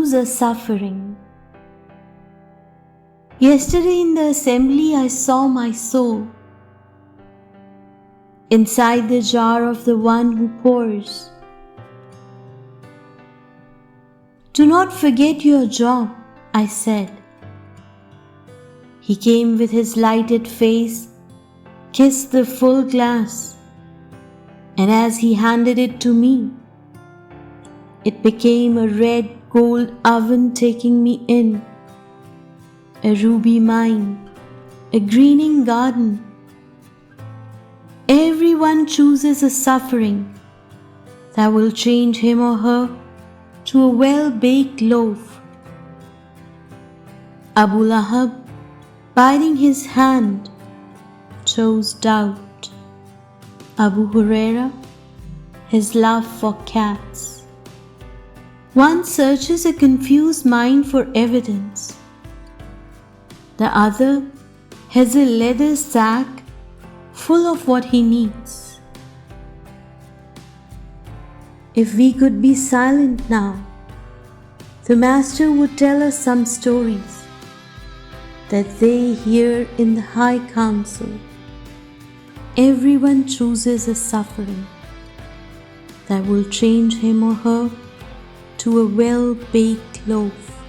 choose a suffering. Yesterday in the assembly I saw my soul inside the jar of the one who pours. Do not forget your job, I said. He came with his lighted face, kissed the full glass, and as he handed it to me, it became a red gold oven taking me in, a ruby mine, a greening garden. Everyone chooses a suffering that will change him or her to a well-baked loaf. Abu Lahab, biting his hand, chose doubt. Abu Huraya, his love for cats. One searches a confused mind for evidence. The other has a leather sack full of what he needs. If we could be silent now, the Master would tell us some stories that they hear in the High Council. Everyone chooses a suffering that will change him or her to a well-baked loaf,